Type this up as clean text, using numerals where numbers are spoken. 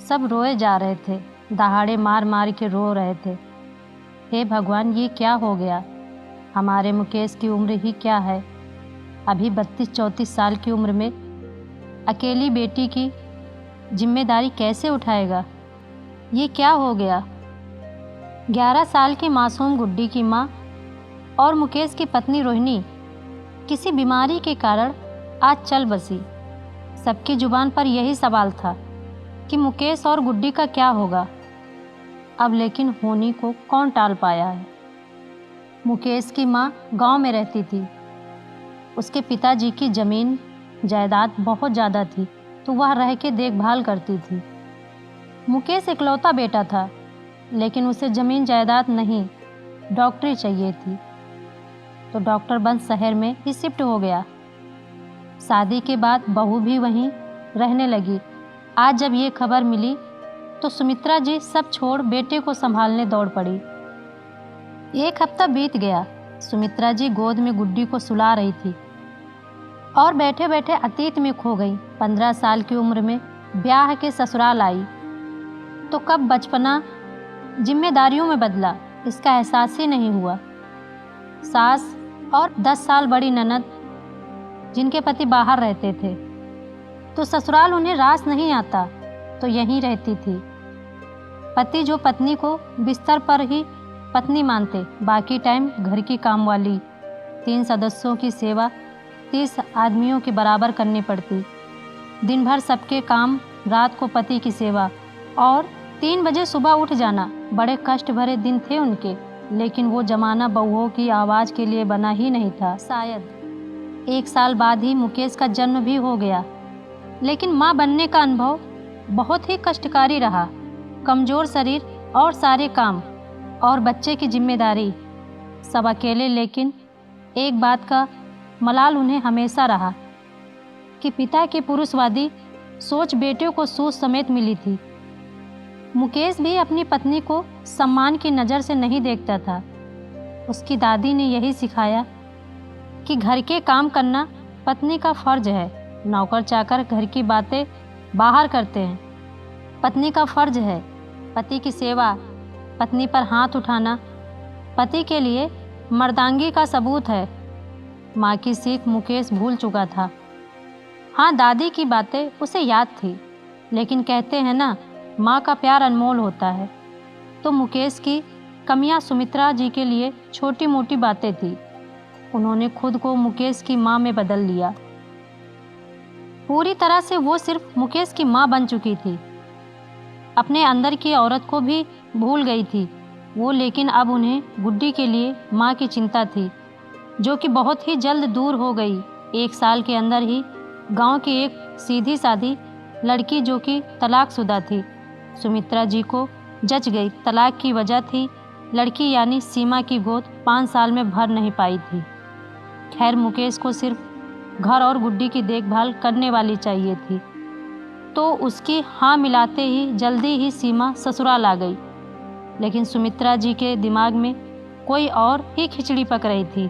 सब रोए जा रहे थे, दहाड़े मार मार के रो रहे थे। हे भगवान, ये क्या हो गया? हमारे मुकेश की उम्र ही क्या है? अभी 32-34 साल की उम्र में अकेली बेटी की जिम्मेदारी कैसे उठाएगा? ये क्या हो गया? 11 साल की मासूम गुड्डी की माँ और मुकेश की पत्नी रोहिणी किसी बीमारी के कारण आज चल बसी। सबकी जुबान पर यही सवाल था कि मुकेश और गुड्डी का क्या होगा। अब लेकिन होनी को कौन टाल पाया है। मुकेश की माँ गांव में रहती थी। उसके पिताजी की ज़मीन जायदाद बहुत ज़्यादा थी, तो वह रह के देखभाल करती थी। मुकेश इकलौता बेटा था, लेकिन उसे ज़मीन जायदाद नहीं, डॉक्टरी चाहिए थी, तो डॉक्टर बन शहर में ही शिफ्ट हो गया। शादी के बाद बहू भी वहीं रहने लगी। आज जब ये खबर मिली तो सुमित्रा जी सब छोड़ बेटे को संभालने दौड़ पड़ी। 1 हफ्ता बीत गया। सुमित्रा जी गोद में गुड्डी को सुला रही थी और बैठे बैठे अतीत में खो गई। 15 साल की उम्र में ब्याह के ससुराल आई तो कब बचपना जिम्मेदारियों में बदला, इसका एहसास ही नहीं हुआ। सास और 10 साल बड़ी ननद, जिनके पति बाहर रहते थे, तो ससुराल उन्हें रास नहीं आता, तो यहीं रहती थी। पति जो पत्नी को बिस्तर पर ही पत्नी मानते, बाकी टाइम घर की काम वाली। 3 सदस्यों की सेवा 30 आदमियों के बराबर करनी पड़ती। दिन भर सबके काम, रात को पति की सेवा और 3 बजे सुबह उठ जाना। बड़े कष्ट भरे दिन थे उनके, लेकिन वो जमाना बहुओं की आवाज़ के लिए बना ही नहीं था। शायद 1 साल बाद ही मुकेश का जन्म भी हो गया, लेकिन माँ बनने का अनुभव बहुत ही कष्टकारी रहा। कमज़ोर शरीर और सारे काम और बच्चे की जिम्मेदारी सब अकेले, लेकिन एक बात का मलाल उन्हें हमेशा रहा कि पिता की पुरुषवादी सोच बेटे को सूझ समेत मिली थी। मुकेश भी अपनी पत्नी को सम्मान की नज़र से नहीं देखता था। उसकी दादी ने यही सिखाया कि घर के काम करना पत्नी का फर्ज है। नौकर चाकर घर की बातें बाहर करते हैं, पत्नी का फर्ज है पति की सेवा। पत्नी पर हाथ उठाना पति के लिए मर्दांगी का सबूत है। माँ की सीख मुकेश भूल चुका था। हाँ, दादी की बातें उसे याद थी, लेकिन कहते हैं ना, माँ का प्यार अनमोल होता है। तो मुकेश की कमियाँ सुमित्रा जी के लिए छोटी मोटी बातें थी। उन्होंने खुद को मुकेश की माँ में बदल लिया। पूरी तरह से वो सिर्फ मुकेश की माँ बन चुकी थी, अपने अंदर की औरत को भी भूल गई थी वो। लेकिन अब उन्हें गुड्डी के लिए माँ की चिंता थी, जो कि बहुत ही जल्द दूर हो गई। 1 साल के अंदर ही गांव की एक सीधी सादी लड़की, जो कि तलाकशुदा थी, सुमित्रा जी को जच गई। तलाक की वजह थी लड़की, यानी सीमा की गोद 5 साल में भर नहीं पाई थी। खैर, मुकेश को सिर्फ घर और गुड्डी की देखभाल करने वाली चाहिए थी, तो उसकी हाँ मिलाते ही जल्दी ही सीमा ससुराल आ गई। लेकिन सुमित्रा जी के दिमाग में कोई और ही खिचड़ी पक रही थी।